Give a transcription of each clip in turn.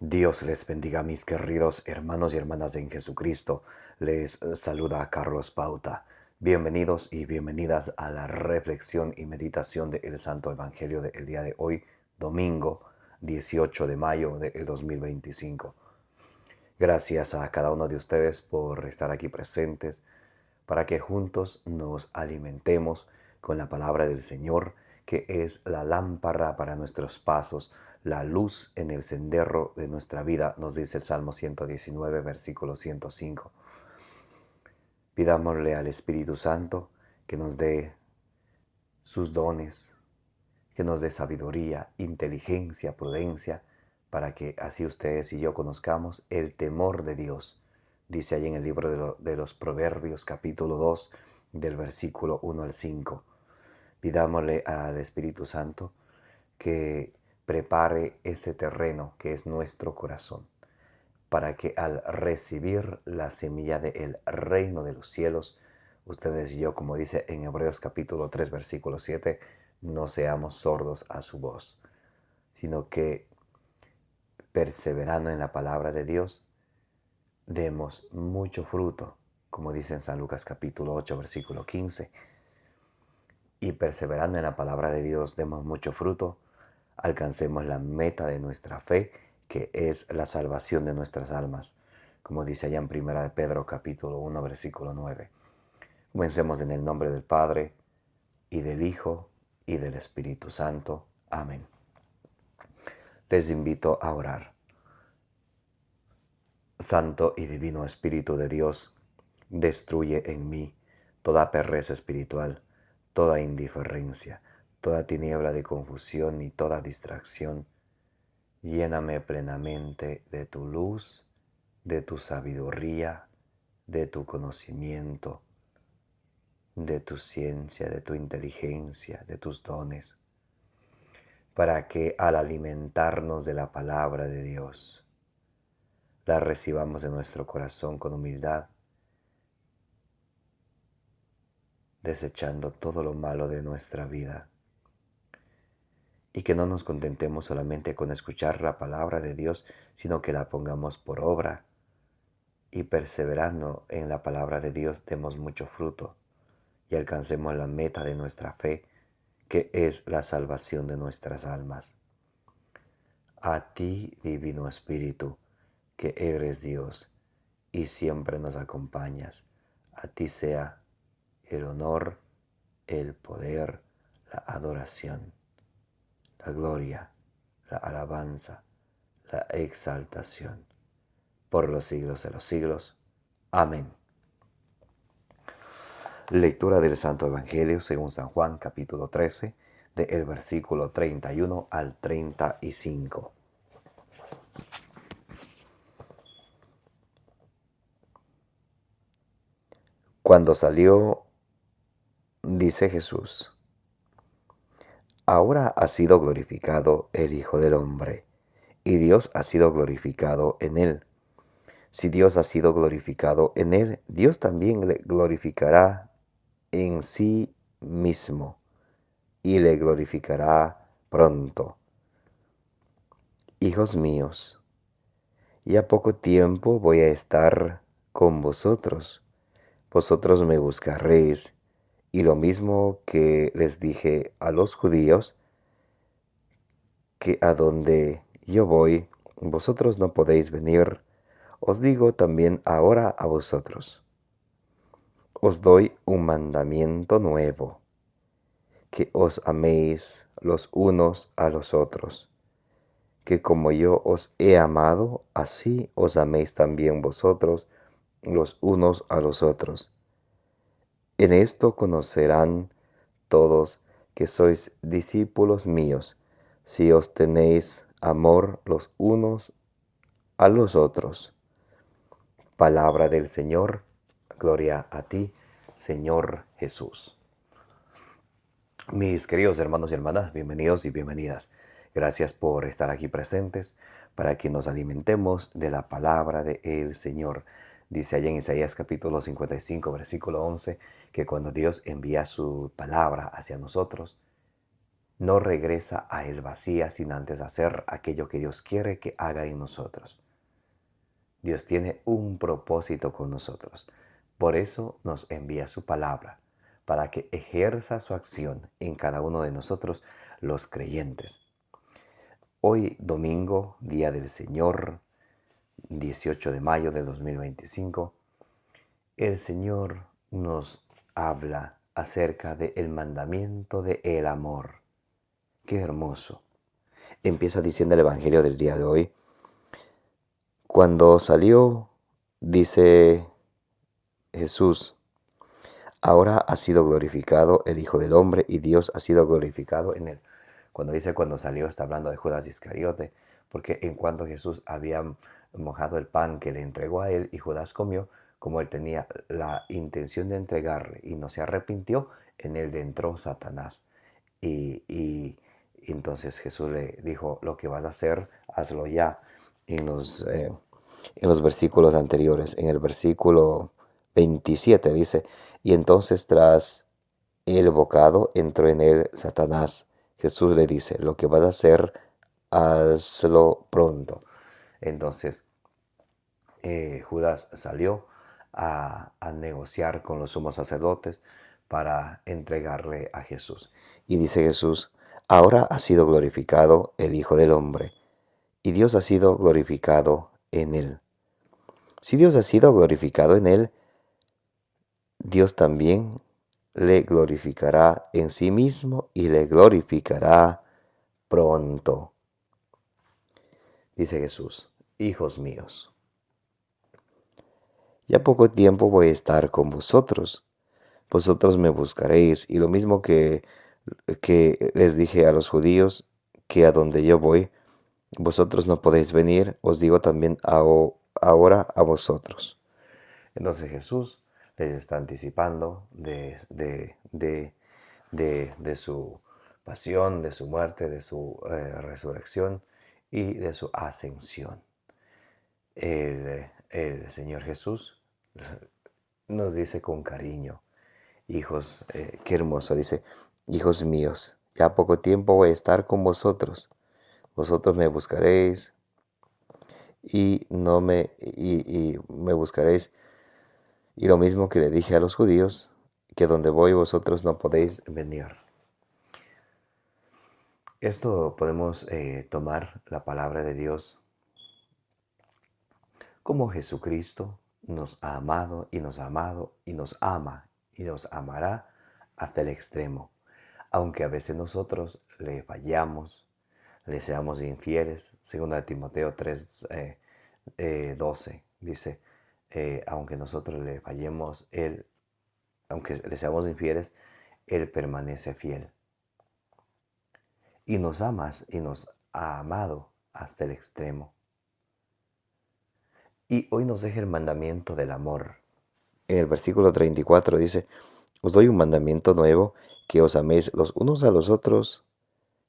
Dios les bendiga, mis queridos hermanos y hermanas en Jesucristo. Les saluda Carlos Pauta. Bienvenidos y bienvenidas a la reflexión y meditación del Santo Evangelio del día de hoy, domingo 18 de mayo del 2025. Gracias a cada uno de ustedes por estar aquí presentes para que juntos nos alimentemos con la palabra del Señor, que es la lámpara para nuestros pasos, la luz en el sendero de nuestra vida, nos dice el Salmo 119, versículo 105. Pidámosle al Espíritu Santo que nos dé sus dones, que nos dé sabiduría, inteligencia, prudencia, para que así ustedes y yo conozcamos el temor de Dios. Dice ahí en el libro de los Proverbios, capítulo 2, del versículo 1 al 5. Pidámosle al Espíritu Santo que prepare ese terreno que es nuestro corazón, para que al recibir la semilla del reino de los cielos, ustedes y yo, como dice en Hebreos capítulo 3, versículo 7, no seamos sordos a su voz, sino que perseverando en la palabra de Dios, demos mucho fruto, como dice en San Lucas capítulo 8, versículo 15, y perseverando en la palabra de Dios, demos mucho fruto, alcancemos la meta de nuestra fe, que es la salvación de nuestras almas, como dice allá en 1 de Pedro capítulo 1, versículo 9. Comencemos en el nombre del Padre, y del Hijo, y del Espíritu Santo. Amén. Les invito a orar. Santo y Divino Espíritu de Dios, destruye en mí toda pereza espiritual, toda indiferencia, toda tiniebla de confusión y toda distracción. Lléname plenamente de tu luz, de tu sabiduría, de tu conocimiento, de tu ciencia, de tu inteligencia, de tus dones, para que al alimentarnos de la palabra de Dios, la recibamos en nuestro corazón con humildad, desechando todo lo malo de nuestra vida, y que no nos contentemos solamente con escuchar la palabra de Dios, sino que la pongamos por obra, y perseverando en la palabra de Dios demos mucho fruto y alcancemos la meta de nuestra fe, que es la salvación de nuestras almas. A ti, Divino Espíritu, que eres Dios y siempre nos acompañas, a ti sea el honor, el poder, la adoración, la gloria, la alabanza, la exaltación, por los siglos de los siglos. Amén. Lectura del Santo Evangelio según San Juan, capítulo 13, del versículo 31 al 35. Cuando salió, dice Jesús: ahora ha sido glorificado el Hijo del Hombre, y Dios ha sido glorificado en él. Si Dios ha sido glorificado en él, Dios también le glorificará en sí mismo, y le glorificará pronto. Hijos míos, ya poco tiempo voy a estar con vosotros. Vosotros me buscaréis, y lo mismo que les dije a los judíos, que a donde yo voy, vosotros no podéis venir, os digo también ahora a vosotros. Os doy un mandamiento nuevo, que os améis los unos a los otros, que como yo os he amado, así os améis también vosotros los unos a los otros. En esto conocerán todos que sois discípulos míos, si os tenéis amor los unos a los otros. Palabra del Señor, gloria a ti, Señor Jesús. Mis queridos hermanos y hermanas, bienvenidos y bienvenidas. Gracias por estar aquí presentes para que nos alimentemos de la palabra del Señor. Dice allá en Isaías capítulo 55, versículo 11, que cuando Dios envía su palabra hacia nosotros, no regresa a Él vacía sin antes hacer aquello que Dios quiere que haga en nosotros. Dios tiene un propósito con nosotros. Por eso nos envía su palabra, para que ejerza su acción en cada uno de nosotros, los creyentes. Hoy, domingo, Día del Señor, 18 de mayo del 2025, el Señor nos habla acerca del mandamiento del amor. ¡Qué hermoso! Empieza diciendo el Evangelio del día de hoy. Cuando salió, dice Jesús, ahora ha sido glorificado el Hijo del Hombre y Dios ha sido glorificado en él. Cuando dice cuando salió, está hablando de Judas Iscariote, porque en cuanto Jesús había mojado el pan que le entregó a él y Judas comió, como él tenía la intención de entregarle y no se arrepintió, en él entró Satanás. Y entonces Jesús le dijo, lo que vas a hacer, hazlo ya. En los versículos anteriores, en el versículo 27 dice, y entonces tras el bocado entró en él Satanás. Jesús le dice, lo que vas a hacer, hazlo pronto. Entonces Judas salió a negociar con los sumos sacerdotes para entregarle a Jesús. Y dice Jesús, ahora ha sido glorificado el Hijo del Hombre, y Dios ha sido glorificado en él. Si Dios ha sido glorificado en él, Dios también le glorificará en sí mismo y le glorificará pronto. Dice Jesús, hijos míos, ya poco tiempo voy a estar con vosotros. Vosotros me buscaréis, y lo mismo que les dije a los judíos, que a donde yo voy, vosotros no podéis venir, os digo también ahora a vosotros. Entonces Jesús les está anticipando de su pasión, de su muerte, de su resurrección y de su ascensión. El Señor Jesús nos dice con cariño, hijos, qué hermoso, dice, hijos míos, ya poco tiempo voy a estar con vosotros. Vosotros me buscaréis y me buscaréis. Y lo mismo que le dije a los judíos, que donde voy vosotros no podéis venir. Esto podemos tomar la palabra de Dios como Jesucristo nos ha amado y nos ha amado y nos ama y nos amará hasta el extremo. Aunque a veces nosotros le fallamos, le seamos infieles, 2 Timoteo 3, 12 dice, aunque nosotros le fallemos, aunque le seamos infieles, Él permanece fiel. Y nos ama y nos ha amado hasta el extremo. Y hoy nos deja el mandamiento del amor. En el versículo 34 dice, os doy un mandamiento nuevo, que os améis los unos a los otros,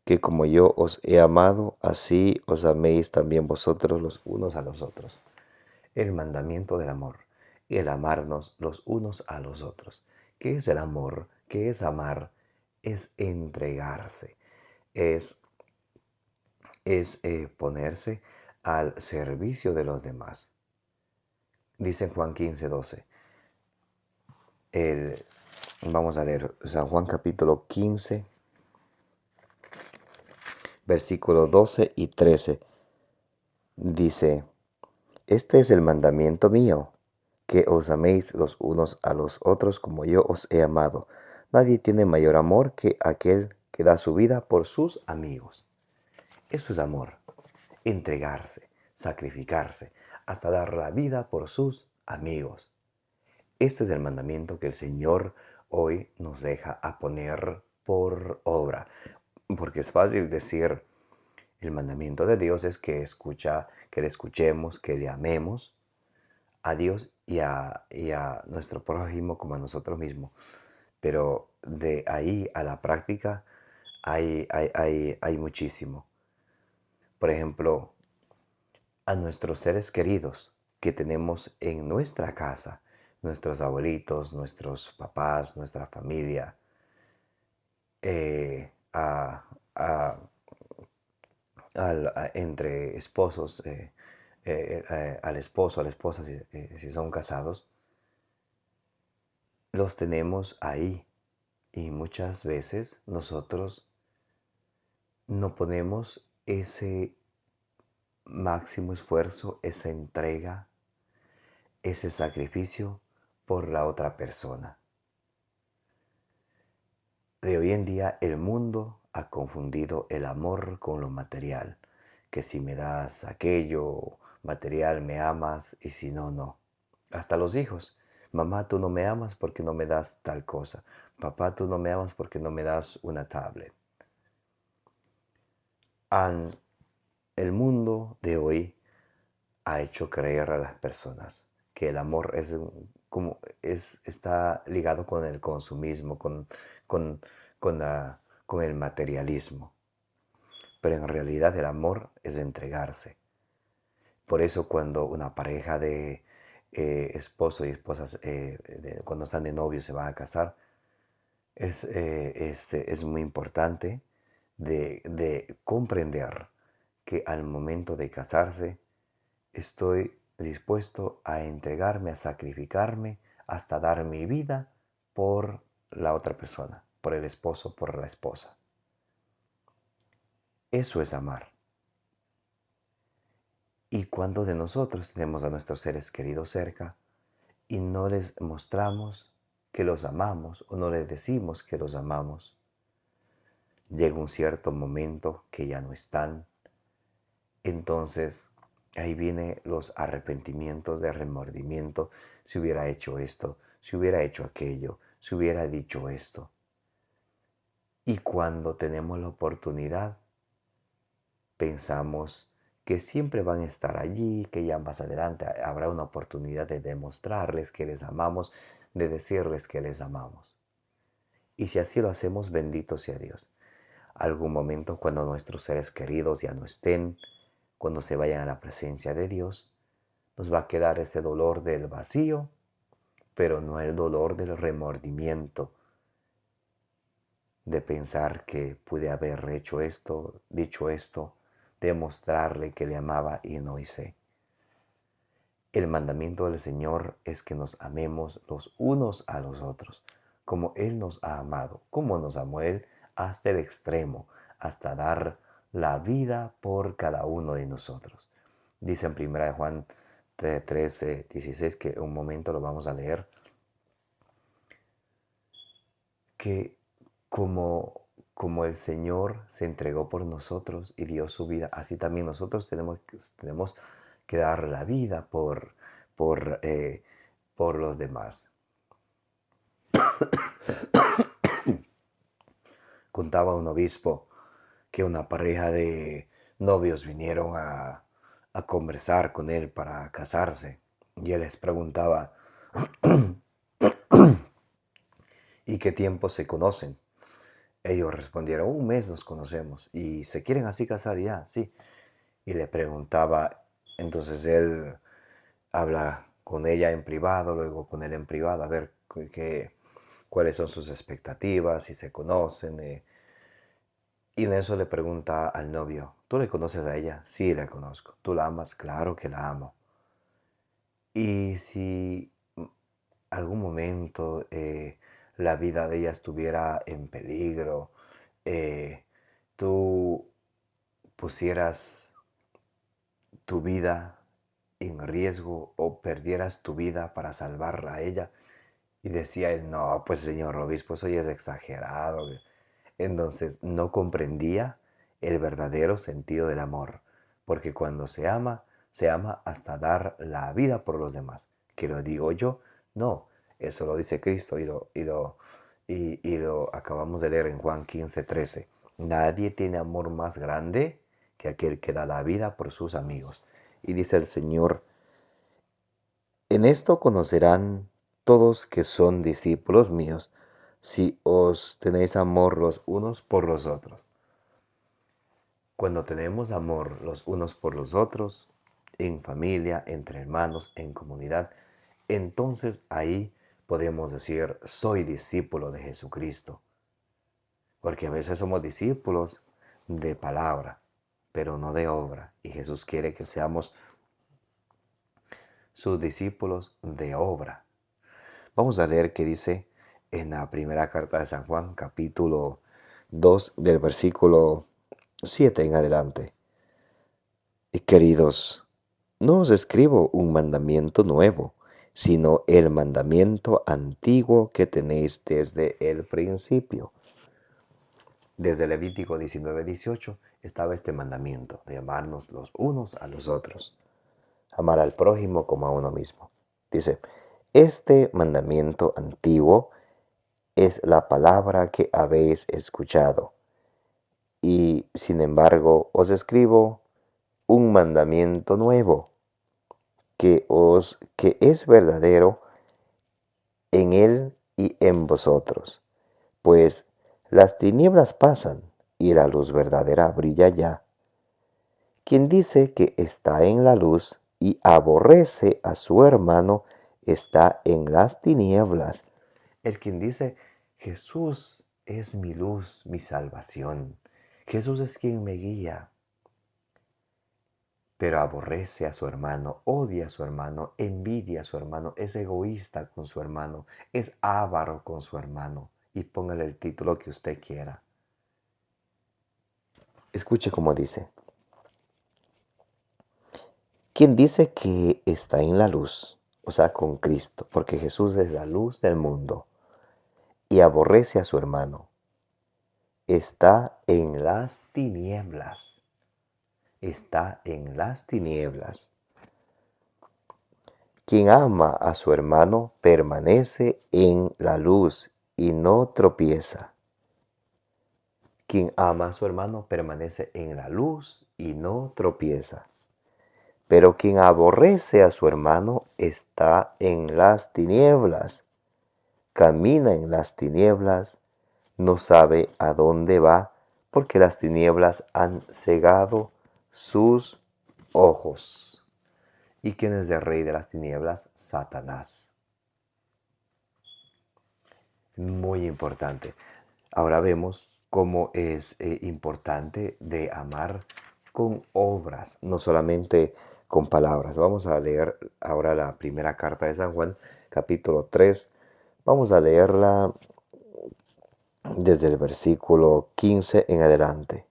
que como yo os he amado, así os améis también vosotros los unos a los otros. El mandamiento del amor, el amarnos los unos a los otros. ¿Qué es el amor? ¿Qué es amar? Es entregarse, es ponerse al servicio de los demás. Dice en Juan 15:12. Vamos a leer San Juan capítulo 15, versículos 12 y 13. Dice, este es el mandamiento mío, que os améis los unos a los otros como yo os he amado. Nadie tiene mayor amor que aquel que da su vida por sus amigos. Eso es amor, entregarse, sacrificarse, hasta dar la vida por sus amigos. Este es el mandamiento que el Señor hoy nos deja a poner por obra. Porque es fácil decir, el mandamiento de Dios es que le escuchemos, que le amemos a Dios y a nuestro prójimo como a nosotros mismos. Pero de ahí a la práctica hay muchísimo. Por ejemplo, a nuestros seres queridos que tenemos en nuestra casa, nuestros abuelitos, nuestros papás, nuestra familia, a- entre esposos, al esposo, a la esposa, si son casados, los tenemos ahí. Y muchas veces nosotros no ponemos ese máximo esfuerzo, esa entrega, ese sacrificio por la otra persona. De hoy en día el mundo ha confundido el amor con lo material, que si me das aquello material me amas y si no, no. Hasta los hijos. Mamá, tú no me amas porque no me das tal cosa. Papá, tú no me amas porque no me das una tablet. El mundo de hoy ha hecho creer a las personas que el amor está ligado con el consumismo, con, con el materialismo. Pero en realidad el amor es entregarse. Por eso cuando una pareja de esposo y esposas, cuando están de novios se van a casar, es muy importante de comprender que al momento de casarse estoy dispuesto a entregarme, a sacrificarme, hasta dar mi vida por la otra persona, por el esposo, por la esposa. Eso es amar. Y cuando de nosotros tenemos a nuestros seres queridos cerca y no les mostramos que los amamos o no les decimos que los amamos, llega un cierto momento que ya no están. Entonces ahí vienen los arrepentimientos de remordimiento. Si hubiera hecho esto, si hubiera hecho aquello, si hubiera dicho esto. Y cuando tenemos la oportunidad, pensamos que siempre van a estar allí, que ya más adelante habrá una oportunidad de demostrarles que les amamos, de decirles que les amamos. Y si así lo hacemos, bendito sea Dios. Algún momento cuando nuestros seres queridos ya no estén, cuando se vayan a la presencia de Dios, nos va a quedar este dolor del vacío, pero no el dolor del remordimiento, de pensar que pude haber hecho esto, dicho esto, de mostrarle que le amaba y no hice. El mandamiento del Señor es que nos amemos los unos a los otros, como Él nos ha amado, como nos amó Él hasta el extremo, hasta dar la vida por cada uno de nosotros. Dice en 1 Juan 13, 16, que un momento lo vamos a leer, que como el Señor se entregó por nosotros y dio su vida, así también nosotros tenemos que dar la vida por, eh, por los demás. Contaba un obispo que una pareja de novios vinieron a conversar con él para casarse y él les preguntaba, ¿y qué tiempo se conocen? Ellos respondieron, un mes nos conocemos y se quieren así casar ya, sí. Y le preguntaba, entonces él habla con ella en privado, luego con él en privado, a ver cuáles son sus expectativas, si se conocen. Y en eso le pregunta al novio, ¿tú le conoces a ella? Sí, la conozco. ¿Tú la amas? Claro que la amo. Y si algún momento la vida de ella estuviera en peligro, eh, tú pusieras tu vida en riesgo o perdieras tu vida para salvarla a ella. Y decía él, no, pues señor obispo, eso ya es exagerado. Entonces no comprendía el verdadero sentido del amor, porque cuando se ama hasta dar la vida por los demás. ¿Que lo digo yo? No, eso lo dice Cristo y lo acabamos de leer en Juan 15:13. Nadie tiene amor más grande que aquel que da la vida por sus amigos. Y dice el Señor, en esto conocerán todos que son discípulos míos, si os tenéis amor los unos por los otros. Cuando tenemos amor los unos por los otros, en familia, entre hermanos, en comunidad, entonces ahí podemos decir, soy discípulo de Jesucristo. Porque a veces somos discípulos, de palabra, pero no de obra. Y Jesús quiere que seamos sus discípulos de obra. Vamos a leer qué dice en la primera carta de San Juan, capítulo 2, del versículo 7 en adelante. Y queridos, no os escribo un mandamiento nuevo, sino el mandamiento antiguo que tenéis desde el principio. Desde Levítico 19:18 estaba este mandamiento de amarnos los unos a los otros, amar al prójimo como a uno mismo. Dice, este mandamiento antiguo es la palabra que habéis escuchado, y sin embargo os escribo un mandamiento nuevo, que es verdadero en él y en vosotros, pues las tinieblas pasan y la luz verdadera brilla ya. Quien dice que está en la luz y aborrece a su hermano está en las tinieblas. El quien dice, Jesús es mi luz, mi salvación. Jesús es quien me guía. Pero aborrece a su hermano, odia a su hermano, envidia a su hermano, es egoísta con su hermano, es avaro con su hermano. Y póngale el título que usted quiera. Escuche cómo dice. Quien dice que está en la luz, o sea, con Cristo, porque Jesús es la luz del mundo, y aborrece a su hermano, está en las tinieblas. Está en las tinieblas. Quien ama a su hermano permanece en la luz y no tropieza. Quien ama a su hermano permanece en la luz y no tropieza. Pero quien aborrece a su hermano está en las tinieblas, camina en las tinieblas, no sabe a dónde va, porque las tinieblas han cegado sus ojos. ¿Y quién es el rey de las tinieblas? Satanás. Muy importante. Ahora vemos cómo es importante de amar con obras, no solamente con palabras. Vamos a leer ahora la primera carta de San Juan, capítulo 3. Vamos a leerla desde el versículo 15 en adelante.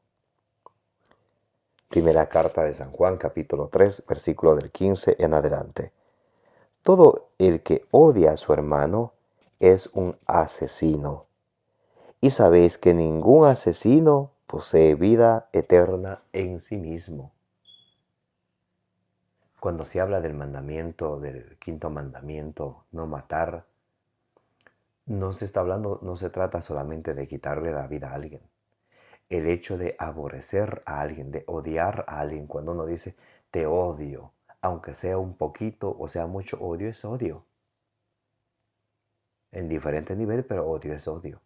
Primera carta de San Juan, capítulo 3, versículo del 15 en adelante. Todo el que odia a su hermano es un asesino. Y sabéis que ningún asesino posee vida eterna en sí mismo. Cuando se habla del mandamiento, del quinto mandamiento, no matar, no se está hablando, no se trata solamente de quitarle la vida a alguien. El hecho de aborrecer a alguien, de odiar a alguien, cuando uno dice te odio, aunque sea un poquito o sea mucho, odio es odio. En diferente nivel, pero odio es odio.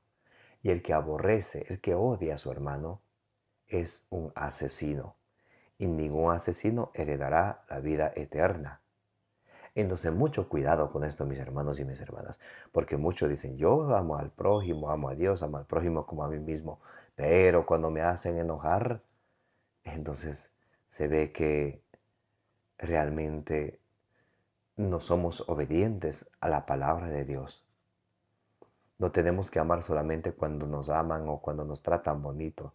Y el que aborrece, el que odia a su hermano, es un asesino. Y ningún asesino heredará la vida eterna. Entonces, mucho cuidado con esto, mis hermanos y mis hermanas, porque muchos dicen, yo amo al prójimo, amo a Dios, amo al prójimo como a mí mismo, pero cuando me hacen enojar, entonces se ve que realmente no somos obedientes a la palabra de Dios. No tenemos que amar solamente cuando nos aman o cuando nos tratan bonito.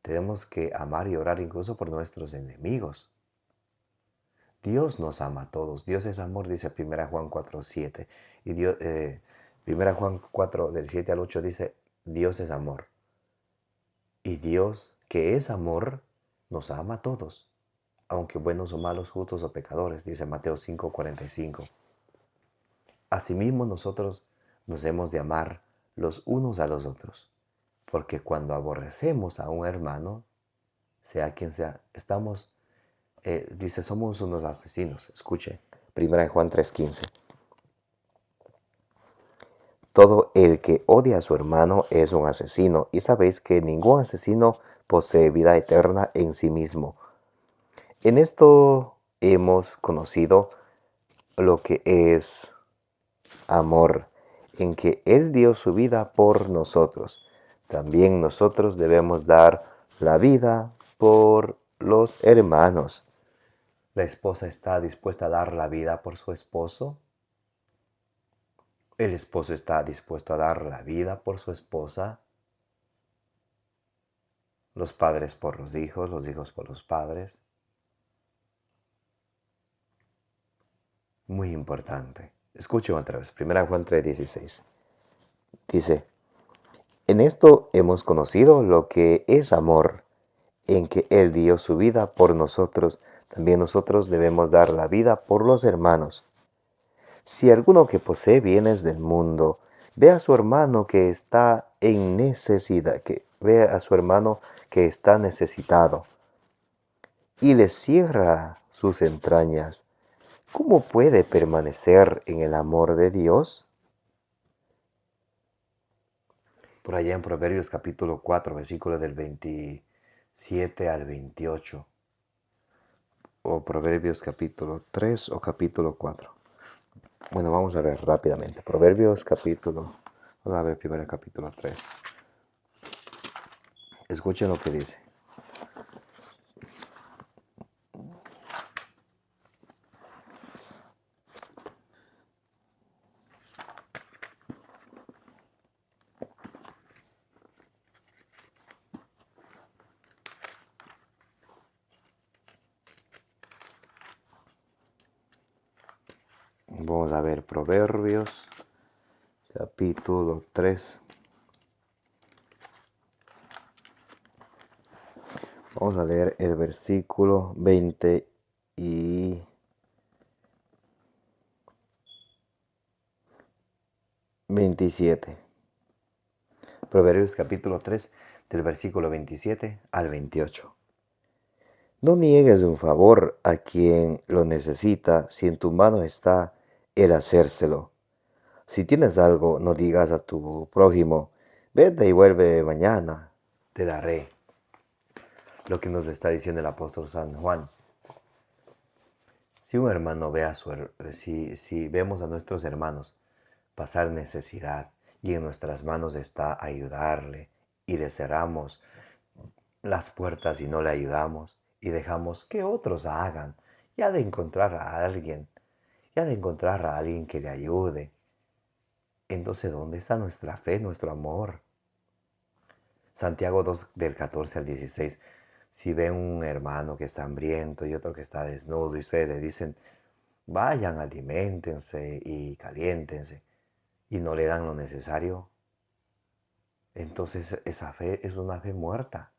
Tenemos que amar y orar incluso por nuestros enemigos. Dios nos ama a todos. Dios es amor, dice 1 Juan 4:7. Y 1 Juan 4, del 7 al 8 dice, Dios es amor. Y Dios, que es amor, nos ama a todos, aunque buenos o malos, justos o pecadores, dice Mateo 5:45. Asimismo nosotros nos hemos de amar los unos a los otros, porque cuando aborrecemos a un hermano, sea quien sea, dice, somos unos asesinos. Escuche, 1 Juan 3:15. Todo el que odia a su hermano es un asesino, y sabéis que ningún asesino posee vida eterna en sí mismo. En esto hemos conocido lo que es amor, en que Él dio su vida por nosotros. También nosotros debemos dar la vida por los hermanos. ¿La esposa está dispuesta a dar la vida por su esposo? ¿El esposo está dispuesto a dar la vida por su esposa? ¿Los padres por los hijos por los padres? Muy importante. Escuchen otra vez. 1 Juan 3:16. Dice, en esto hemos conocido lo que es amor, en que Él dio su vida por nosotros. También nosotros debemos dar la vida por los hermanos. Si alguno que posee bienes del mundo ve a su hermano que está en necesidad, que ve a su hermano que está necesitado y le cierra sus entrañas, ¿cómo puede permanecer en el amor de Dios? Por allá en Proverbios capítulo 4, versículos del 27 al 28. O Proverbios capítulo 3 o capítulo 4. Bueno, vamos a ver rápidamente. Proverbios capítulo, vamos a ver primero el capítulo 3. Escuchen lo que dice. Vamos a ver Proverbios capítulo 3. Vamos a leer el versículo 20 y 27. Proverbios capítulo 3, del versículo 27 al 28. No niegues un favor a quien lo necesita si en tu mano está el hacérselo. Si tienes algo, no digas a tu prójimo, vete y vuelve mañana, te daré. Lo que nos está diciendo el apóstol San Juan. Si un hermano ve a si vemos a nuestros hermanos pasar necesidad y en nuestras manos está ayudarle y le cerramos las puertas y no le ayudamos y dejamos que otros hagan, ya de encontrar a alguien, que le ayude. Entonces, ¿dónde está nuestra fe, nuestro amor? Santiago 2, del 14 al 16. Si ven un hermano que está hambriento y otro que está desnudo y ustedes le dicen, vayan, aliméntense y caliéntense, y no le dan lo necesario, entonces esa fe es una fe muerta.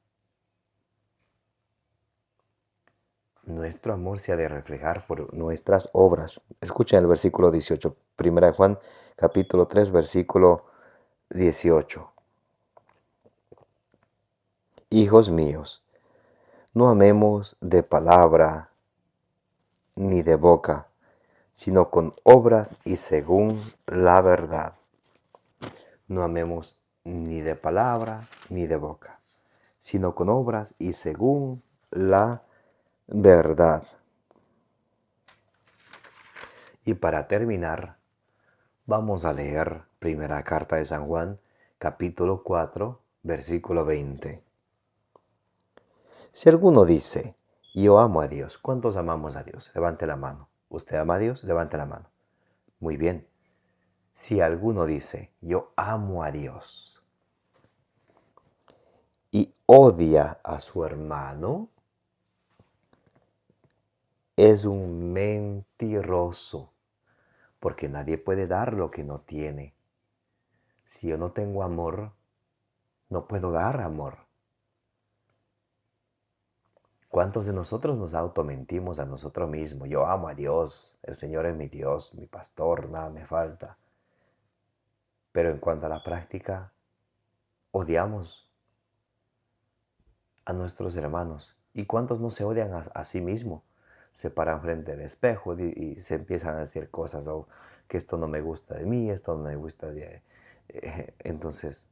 Nuestro amor se ha de reflejar por nuestras obras. Escuchen el versículo 18, 1 Juan capítulo 3, versículo 18. Hijos míos, no amemos de palabra ni de boca, sino con obras y según la verdad. No amemos ni de palabra ni de boca, sino con obras y según la verdad. Y para terminar, vamos a leer primera carta de San Juan, capítulo 4, versículo 20. Si alguno dice, yo amo a Dios, ¿cuántos amamos a Dios? Levante la mano. ¿Usted ama a Dios? Levante la mano. Muy bien. Si alguno dice, yo amo a Dios y odia a su hermano, es un mentiroso, porque nadie puede dar lo que no tiene. Si yo no tengo amor, no puedo dar amor. ¿Cuántos de nosotros nos automentimos a nosotros mismos? Yo amo a Dios, el Señor es mi Dios, mi pastor, nada me falta. Pero en cuanto a la práctica, odiamos a nuestros hermanos. ¿Y cuántos no se odian a sí mismos? Se paran frente al espejo y se empiezan a decir cosas, o que esto no me gusta de mí, esto no me gusta de... Entonces,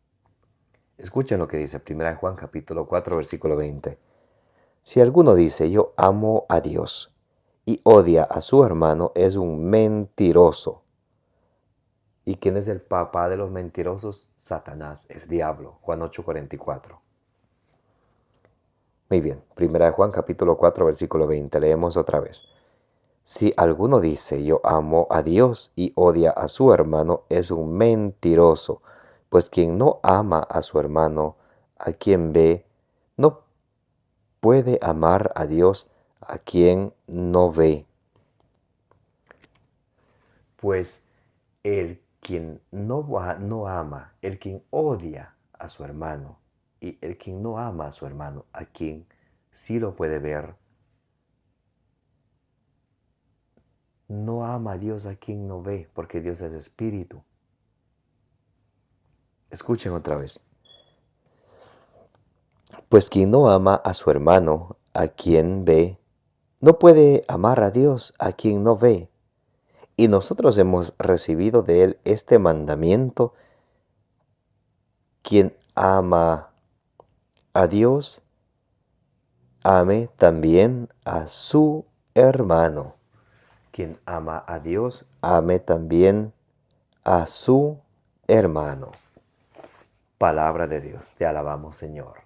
escuchen lo que dice 1 Juan capítulo 4, versículo 20. Si alguno dice, yo amo a Dios y odia a su hermano, es un mentiroso. ¿Y quién es el papá de los mentirosos? Satanás, el diablo. Juan 8:44. Muy bien, Primera de Juan capítulo 4 versículo 20, leemos otra vez. Si alguno dice yo amo a Dios y odia a su hermano, es un mentiroso, pues quien no ama a su hermano, a quien ve, no puede amar a Dios a quien no ve. Pues el quien no ama, el quien odia a su hermano, y el quien no ama a su hermano, a quien sí lo puede ver, no ama a Dios a quien no ve, porque Dios es espíritu. Escuchen otra vez. Pues quien no ama a su hermano, a quien ve, no puede amar a Dios a quien no ve. Y nosotros hemos recibido de Él este mandamiento: quien ama a Dios, ame también a su hermano. Quien ama a Dios, ame también a su hermano. Palabra de Dios, te alabamos, Señor.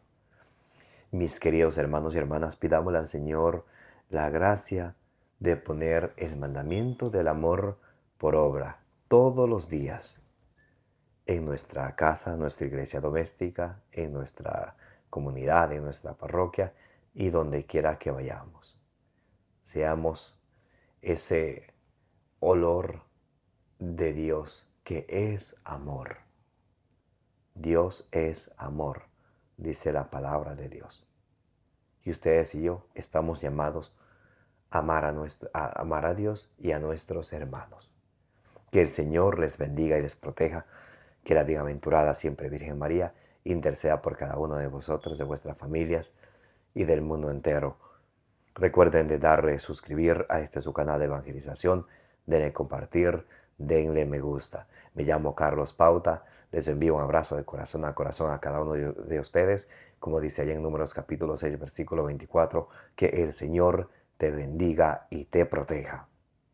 Mis queridos hermanos y hermanas, pidámosle al Señor la gracia de poner el mandamiento del amor por obra todos los días en nuestra casa, nuestra iglesia doméstica, en nuestra comunidad, en nuestra parroquia y donde quiera que vayamos. Seamos ese olor de Dios que es amor. Dios es amor, dice la palabra de Dios. Y ustedes y yo estamos llamados a amar a Dios y a nuestros hermanos. Que el Señor les bendiga y les proteja. Que la bienaventurada siempre Virgen María interceda por cada uno de vosotros, de vuestras familias y del mundo entero. Recuerden de darle suscribir a su canal de evangelización, denle compartir, denle me gusta. Me llamo Carlos Pauta, les envío un abrazo de corazón a cada uno de ustedes, como dice allá en Números capítulo 6, versículo 24, que el Señor te bendiga y te proteja.